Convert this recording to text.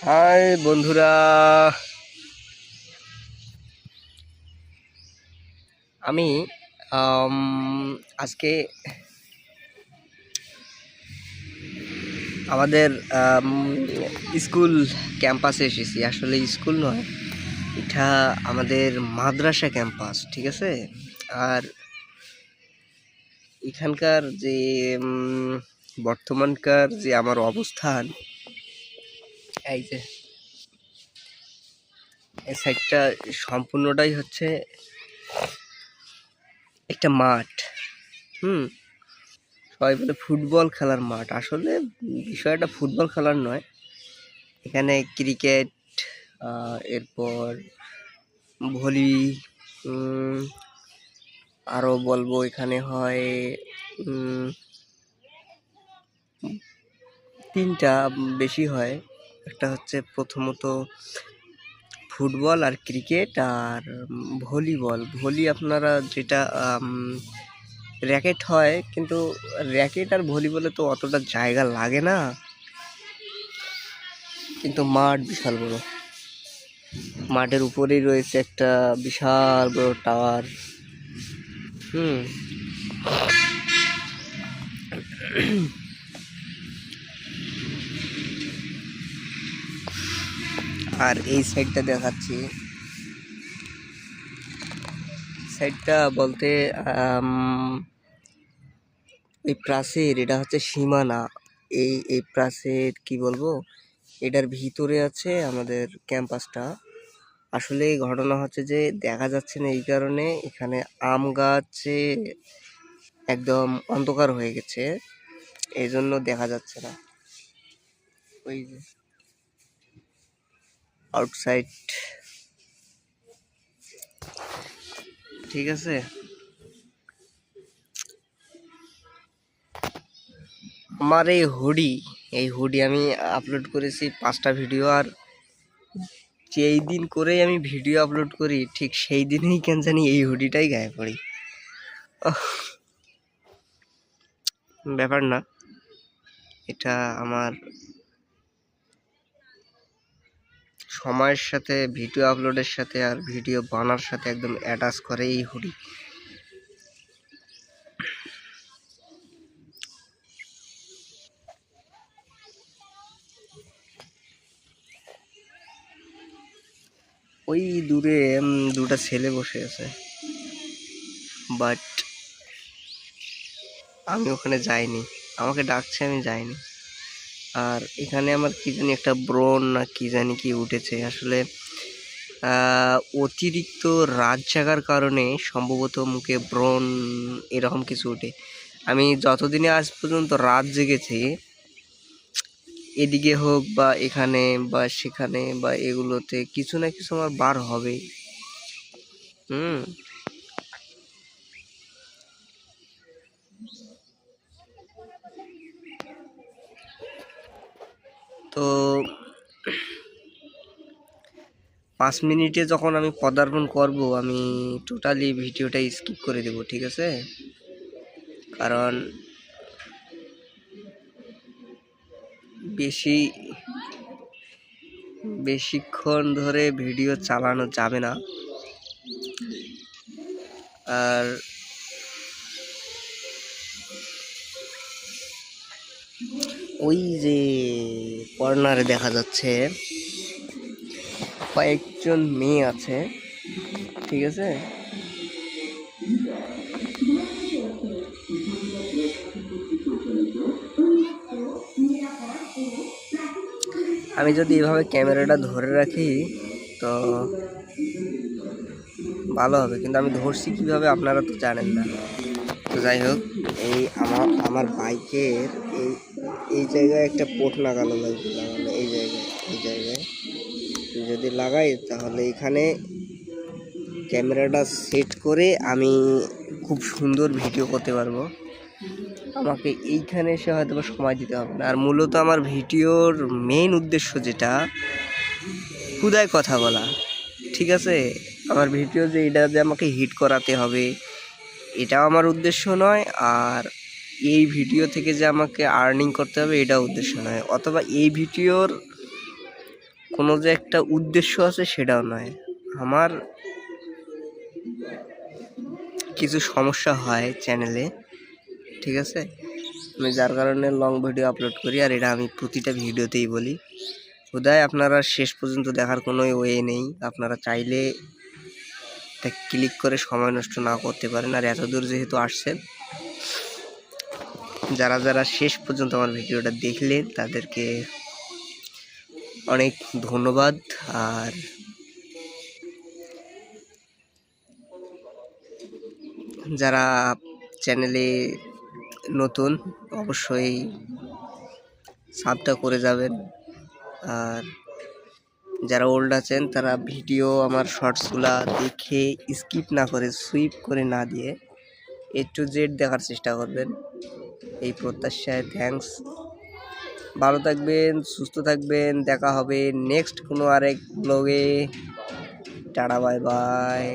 High বন্ধুরা, আমি আম, আজকে আমাদের স্কুল ক্যাম্পাসে এসেছি। আসলে স্কুল নয়, এটা আমাদের মাদ্রাসা ক্যাম্পাস, ঠিক আছে। আর এখানকার যে বর্তমানকার যে আমার অবস্থান, এই যে এই সাইডটা সম্পূর্ণটাই হচ্ছে একটা মাঠ। হুম সবাই বলে ফুটবল খেলার মাঠ, আসলে বিষয়টা ফুটবল খেলার নয়। এখানে ক্রিকেট, এরপর ভলি, আরও বলবো এখানে হয় তিনটা, বেশি হয়। একটা হচ্ছে প্রথমত ফুটবল আর ক্রিকেট আর ভলিবল। ভলি আপনারা যেটা র্যাকেট হয়, কিন্তু র্যাকেট আর ভলিবলে তো অতটা জায়গা লাগে না, কিন্তু মাঠ বিশাল বড়। মাঠের উপরেই রয়েছে একটা বিশাল বড় টাওয়ার। হুম আর এই সাইডটা দেখাচ্ছি। সাইডটা বলতে এই প্রাচীর, এটা হচ্ছে সীমানা। এই প্রাচীর কি বলবো, এটার ভিতরে আছে আমাদের ক্যাম্পাসটা। আসলে ঘটনা হচ্ছে যে দেখা যাচ্ছে না, এই কারণে এখানে আম গাছে একদম অন্ধকার হয়ে গেছে, এই জন্য দেখা যাচ্ছে না। ওই যে আউটসাইড, ঠিক আছে। আমার এই হুডি আমি আপলোড করেছি 5টা ভিডিও। আর যেই দিন করেই আমি ভিডিও আপলোড করি, ঠিক সেই দিনেই কেন জানি এই হুডিটাই গায়ে পড়ি। ব্যাপার না, এটা আমার সময়ের সাথে, ভিডিও আপলোডের সাথে আর ভিডিও বানার সাথে একদম অ্যাটাচ করে এই হুডি। ওই দূরে দুটা ছেলে বসে আছে, বাট আমি ওখানে যাইনি। আমাকে ডাকছে, আমি যাইনি। আর এখানে আমার কি জানি একটা ব্রণ না কি জানি কি উঠেছে। আসলে অতিরিক্ত রাত জাগার কারণে সম্ভবত মুখে ব্রণ এরকম কিছু ওঠে। আমি যতদিনে আজ পর্যন্ত রাত জেগেছি, এদিকে হোক বা এখানে বা সেখানে বা এগুলোতে, কিছু না কিছু আমার বার হবে। হুম তো 5 মিনিটে যখন আমি পদার্পণ করব, আমি টোটালি ভিডিওটা স্কিপ করে দেব, ঠিক আছে। কারণ বেশিক্ষণ ধরে ভিডিও চালানো যাবে না। আর ওই যে কর্নারে দেখা যাচ্ছে কয়েকজন মেয়ে আছে, ঠিক আছে। আমি যদি এভাবে ক্যামেরাটা ধরে রাখি তো ভালো হবে, কিন্তু আমি ধরছি কিভাবে আপনারা তো জানেন না। তো যাই হোক, এই আমার বাইকের এই এই জায়গায় একটা পোট লাগানো লাগবে। এই জায়গায় যদি লাগাই, তাহলে এখানে ক্যামেরাটা সেট করে আমি খুব সুন্দর ভিডিও করতে পারবো। আমাকে এইখানে এসে হয়তো সময় দিতে হবে না। আর মূলত আমার ভিডিওর মেইন উদ্দেশ্য যেটা, খুদায় কথা বলা, ঠিক আছে। আমার ভিডিও যে এটা যে আমাকে হিট করাতে হবে, এটাও আমার উদ্দেশ্য নয়। আর এই ভিডিও থেকে যে আমাকে আর্নিং করতে হবে, এটাও উদ্দেশ্য নয়। অথবা এই ভিডিওর কোনো যে একটা উদ্দেশ্য আছে সেটাও নয়। আমার কিছু সমস্যা হয় চ্যানেলে, ঠিক আছে, আমি যার কারণে লং ভিডিও আপলোড করি, আর এটা আমি প্রতিটা ভিডিওতেই বলি। বোধহয় আপনারা শেষ পর্যন্ত দেখার কোনো ওয়ে নেই, আপনারা চাইলে তা ক্লিক করে সময় নষ্ট না করতে পারেন। আর এত দূর যেহেতু আসছেন, যারা যারা শেষ পর্যন্ত আমার ভিডিওটা দেখলেন তাদেরকে অনেক ধন্যবাদ। আর যারা চ্যানেলে নতুন অবশ্যই সাবটা করে যাবেন। আর যারা ওল্ড আছেন তারা ভিডিও আমার শর্টসগুলা দেখে স্কিপ না করে, সুইপ করে না দিয়ে A to Z দেখার চেষ্টা করবেন, এই প্রত্যাশায় থ্যাঙ্কস। ভালো থাকবেন, সুস্থ থাকবেন, দেখা হবে নেক্সট কোনো আরেক ব্লগে। Tata, bye bye.